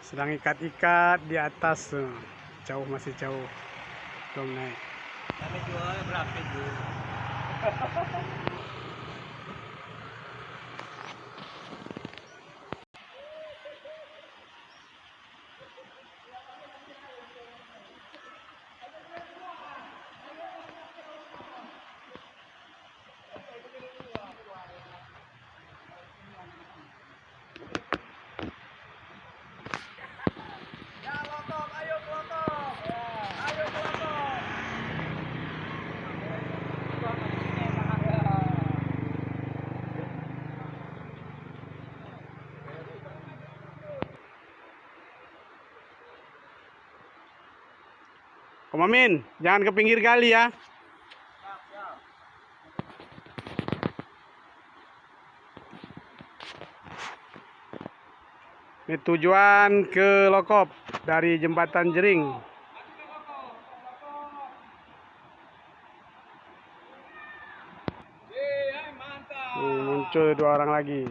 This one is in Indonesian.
Sedang ikat-ikat di atas. Jauh, masih jauh. Belum naik. Kami jual berapa itu? Om Amin, jangan ke pinggir kali ya. Ini tujuan ke Lokop dari Jembatan Jering. Muncul 2 orang lagi.